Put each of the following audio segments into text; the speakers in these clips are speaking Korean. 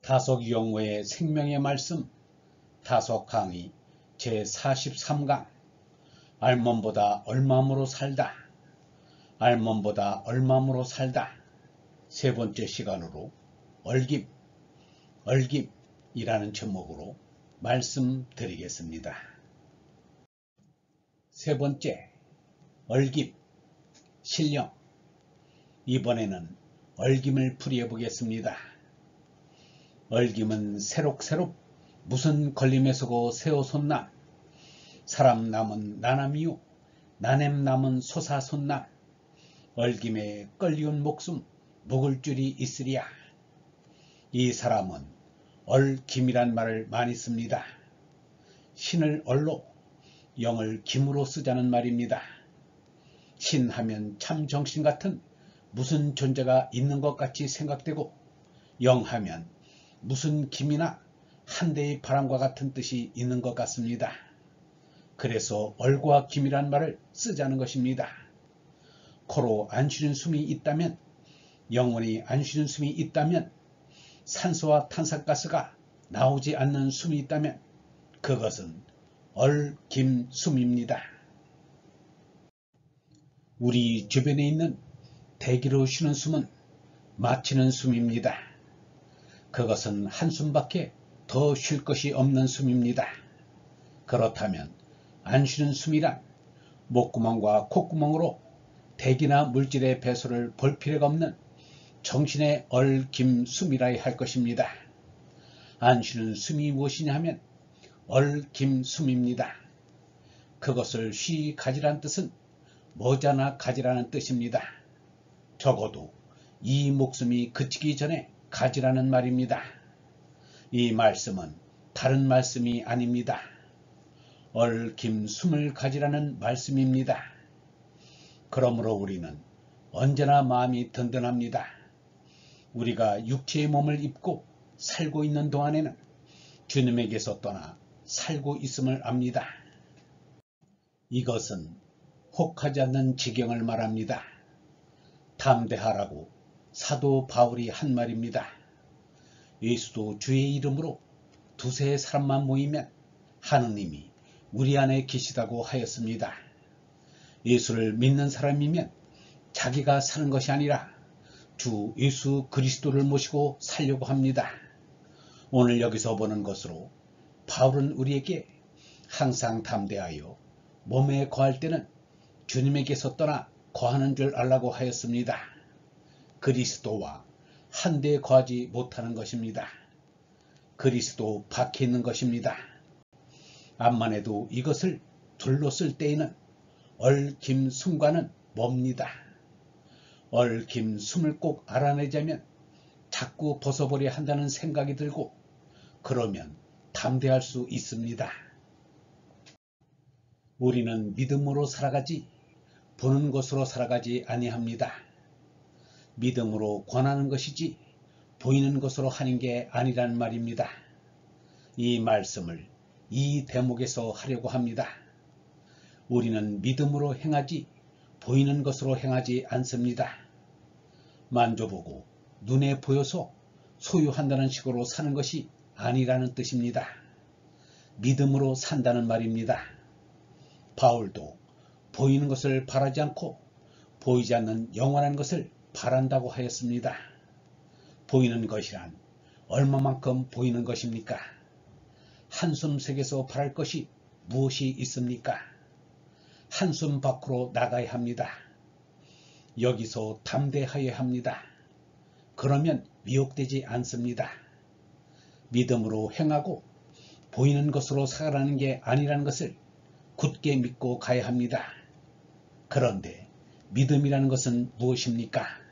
다속영호의 생명의 말씀 다속강의 제43강 알몸보다 얼마므로 살다 알몸보다 얼마므로 살다 세 번째 시간으로 얼깁이라는 제목으로 말씀드리겠습니다. 세 번째 얼깁 신령 이번에는 얼김을 풀이해 보겠습니다. 얼김은 새록새록 무슨 걸림에 서고 새오손남 사람 남은 나남이요 나냄 남은 소사손남 얼김에 끌리운 목숨 묵을 줄이 있으랴. 이 사람은 얼김이란 말을 많이 씁니다. 신을 얼로 영을 김으로 쓰자는 말입니다. 신하면 참 정신같은 무슨 존재가 있는 것 같이 생각되고 영하면 무슨 김이나 한 대의 바람과 같은 뜻이 있는 것 같습니다. 그래서 얼과 김이란 말을 쓰자는 것입니다. 코로 안 쉬는 숨이 있다면 영원히 안 쉬는 숨이 있다면 산소와 탄산가스가 나오지 않는 숨이 있다면 그것은 얼김숨입니다. 우리 주변에 있는 대기로 쉬는 숨은 마치는 숨입니다. 그것은 한숨밖에 더 쉴 것이 없는 숨입니다. 그렇다면 안 쉬는 숨이란 목구멍과 콧구멍으로 대기나 물질의 배수를 볼 필요가 없는 정신의 얼김숨이라야 할 것입니다. 안 쉬는 숨이 무엇이냐 하면 얼김숨입니다. 그것을 쉬 가지란 뜻은 머지않아 가지라는 뜻입니다. 적어도 이 목숨이 그치기 전에 가지라는 말입니다. 이 말씀은 다른 말씀이 아닙니다. 얼김숨을 가지라는 말씀입니다. 그러므로 우리는 언제나 마음이 든든합니다. 우리가 육체의 몸을 입고 살고 있는 동안에는 주님에게서 떠나 살고 있음을 압니다. 이것은 혹하지 않는 지경을 말합니다. 담대하라고 사도 바울이 한 말입니다. 예수도 주의 이름으로 두세 사람만 모이면 하느님이 우리 안에 계시다고 하였습니다. 예수를 믿는 사람이면 자기가 사는 것이 아니라 주 예수 그리스도를 모시고 살려고 합니다. 오늘 여기서 보는 것으로 바울은 우리에게 항상 담대하여 몸에 거할 때는 주님에게서 떠나 거하는 줄 알라고 하였습니다. 그리스도와 한데 거하지 못하는 것입니다. 그리스도 밖에 있는 것입니다. 암만 해도 이것을 둘러쓸 때에는 얼김숨과는 멉니다. 얼김숨을 꼭 알아내자면 자꾸 벗어버려야 한다는 생각이 들고 그러면 담대할 수 있습니다. 우리는 믿음으로 살아가지 보는 것으로 살아가지 아니합니다. 믿음으로 권하는 것이지 보이는 것으로 하는 게 아니란 말입니다. 이 말씀을 이 대목에서 하려고 합니다. 우리는 믿음으로 행하지 보이는 것으로 행하지 않습니다. 만져보고 눈에 보여서 소유한다는 식으로 사는 것이 아니라는 뜻입니다. 믿음으로 산다는 말입니다. 바울도 보이는 것을 바라지 않고 보이지 않는 영원한 것을 바란다고 하였습니다. 보이는 것이란 얼마만큼 보이는 것입니까? 한숨 속에서 바랄 것이 무엇이 있습니까? 한숨 밖으로 나가야 합니다. 여기서 담대하여야 합니다. 그러면 미혹되지 않습니다. 믿음으로 행하고 보이는 것으로 살아가는 게 아니라는 것을 굳게 믿고 가야 합니다. 그런데 믿음이라는 것은 무엇입니까?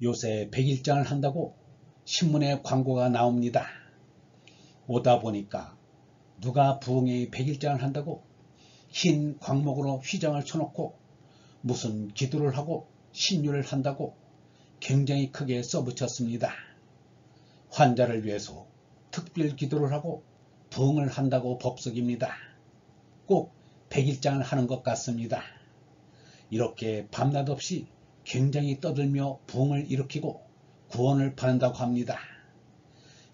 요새 100일장을 한다고 신문에 광고가 나옵니다. 오다 보니까 누가 부흥회의 100일장을 한다고 흰 광목으로 휘장을 쳐놓고 무슨 기도를 하고 신유를 한다고 굉장히 크게 써붙였습니다. 환자를 위해서 특별 기도를 하고 부흥을 한다고 법석입니다. 꼭 100일장을 하는 것 같습니다. 이렇게 밤낮 없이 굉장히 떠들며 부흥을 일으키고 구원을 바란다고 합니다.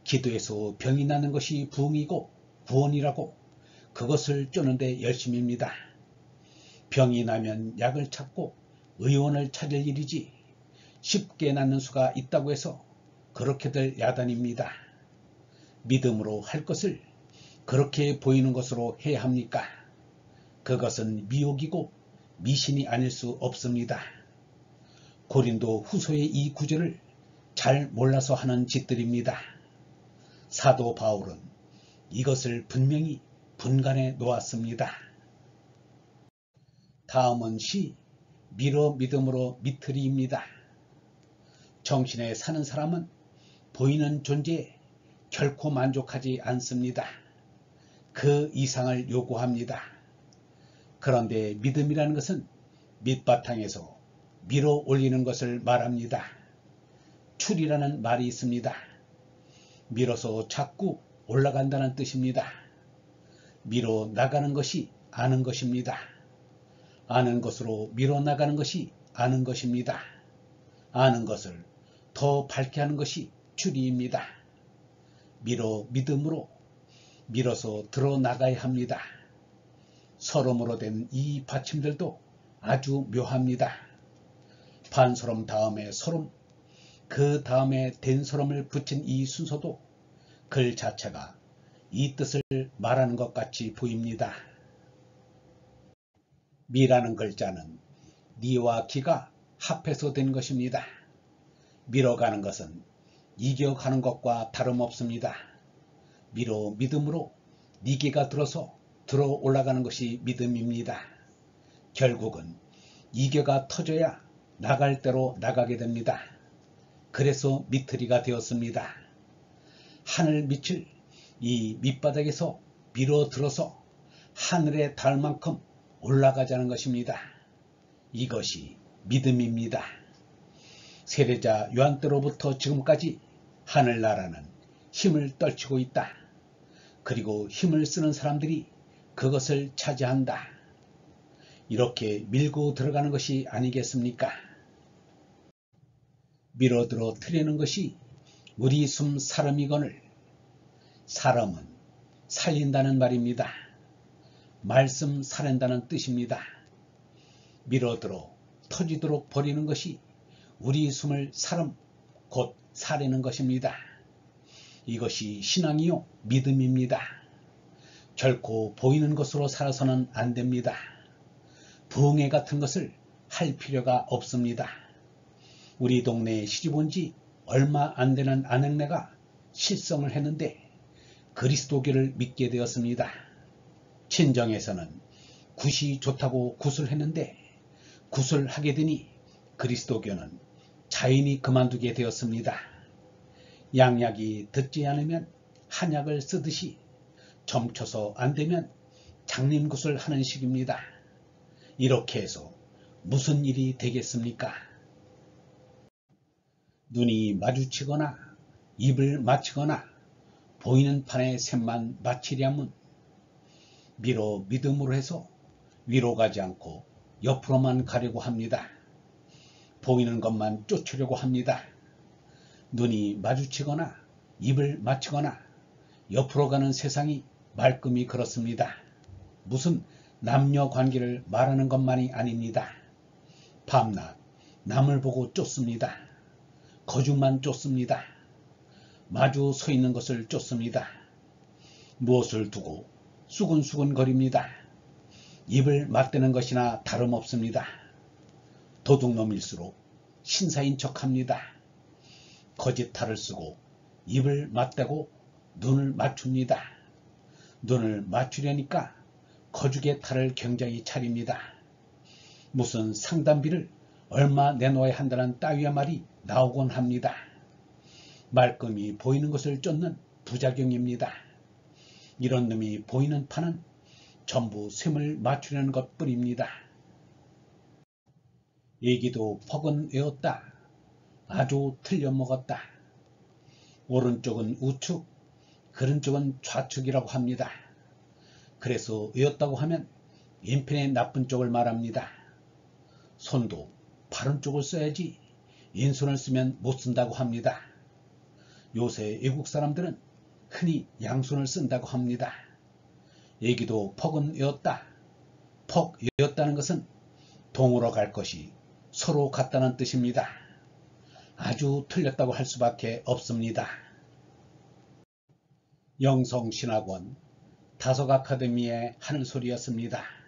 기도해서 병이 나는 것이 부흥이고 구원이라고 그것을 쫓는데 열심입니다. 병이 나면 약을 찾고 의원을 찾을 일이지 쉽게 낫는 수가 있다고 해서 그렇게들 야단입니다. 믿음으로 할 것을 그렇게 보이는 것으로 해야 합니까? 그것은 미혹이고 미신이 아닐 수 없습니다. 고린도 후서의 이 구절을 잘 몰라서 하는 짓들입니다. 사도 바울은 이것을 분명히 분간해 놓았습니다. 다음은 시 미러 믿음으로 미트리입니다. 정신에 사는 사람은 보이는 존재에 결코 만족하지 않습니다. 그 이상을 요구합니다. 그런데 믿음이라는 것은 밑바탕에서 밀어 올리는 것을 말합니다. 출이라는 말이 있습니다. 밀어서 자꾸 올라간다는 뜻입니다. 밀어 나가는 것이 아는 것입니다. 아는 것으로 밀어 나가는 것이 아는 것입니다. 아는 것을 더 밝게 하는 것이 출이입니다. 밀어 믿음으로 밀어서 드러나가야 합니다. 서름으로 된 이 받침들도 아주 묘합니다. 반서름 다음에 서름, 그 다음에 된서름을 붙인 이 순서도 글 자체가 이 뜻을 말하는 것 같이 보입니다. 미라는 글자는 니와 기가 합해서 된 것입니다. 밀어가는 것은 이겨가는 것과 다름없습니다. 밀어 믿음으로 니기가 들어서 들어 올라가는 것이 믿음입니다. 결국은 이겨가 터져야 나갈 대로 나가게 됩니다. 그래서 미트리가 되었습니다. 하늘 밑을 이 밑바닥에서 밀어 들어서 하늘에 닿을 만큼 올라가자는 것입니다. 이것이 믿음입니다. 세례자 요한 때로부터 지금까지 하늘나라는 힘을 떨치고 있다. 그리고 힘을 쓰는 사람들이 그것을 차지한다. 이렇게 밀고 들어가는 것이 아니겠습니까? 밀어들어 트려는 것이 우리 숨 사람이거늘 사람은 살린다는 말입니다. 말씀 살린다는 뜻입니다. 밀어들어 터지도록 버리는 것이 우리 숨을 사람 곧 살리는 것입니다. 이것이 신앙이요 믿음입니다. 결코 보이는 것으로 살아서는 안 됩니다. 부흥회 같은 것을 할 필요가 없습니다. 우리 동네에 시집 온 지 얼마 안 되는 아내가 실성을 했는데 그리스도교를 믿게 되었습니다. 친정에서는 굿이 좋다고 굿을 했는데 굿을 하게 되니 그리스도교는 자인이 그만두게 되었습니다. 양약이 듣지 않으면 한약을 쓰듯이 점쳐서 안 되면 장님굿을 하는 식입니다. 이렇게 해서 무슨 일이 되겠습니까? 눈이 마주치거나 입을 맞추거나 보이는 판에 샘만 맞추려면 밀어 믿음으로 해서 위로 가지 않고 옆으로만 가려고 합니다. 보이는 것만 쫓으려고 합니다. 눈이 마주치거나 입을 맞추거나 옆으로 가는 세상이 말끔히 그렇습니다. 무슨 남녀 관계를 말하는 것만이 아닙니다. 밤낮 남을 보고 쫓습니다. 거죽만 쫓습니다. 마주 서 있는 것을 쫓습니다. 무엇을 두고 수근수근 거립니다. 입을 맞대는 것이나 다름없습니다. 도둑놈일수록 신사인 척합니다. 거짓탈을 쓰고 입을 맞대고 눈을 맞춥니다. 눈을 맞추려니까 거죽의 탈을 굉장히 차립니다. 무슨 상담비를 얼마 내놓아야 한다는 따위의 말이 나오곤 합니다. 말끔히 보이는 것을 쫓는 부작용입니다. 이런 놈이 보이는 판은 전부 셈을 맞추려는 것뿐입니다. 얘기도 퍽은 외웠다. 아주 틀려먹었다. 오른쪽은 우측, 그른쪽은 좌측이라고 합니다. 그래서 외웠다고 하면 왼편의 나쁜 쪽을 말합니다. 손도 바른 쪽을 써야지 왼손을 쓰면 못 쓴다고 합니다. 요새 외국 사람들은 흔히 양손을 쓴다고 합니다. 얘기도 퍽은 이었다. 퍽 이었다는 것은 동으로 갈 것이 서로 같다는 뜻입니다. 아주 틀렸다고 할 수밖에 없습니다. 영성신학원 다속 아카데미의 하늘소리였습니다.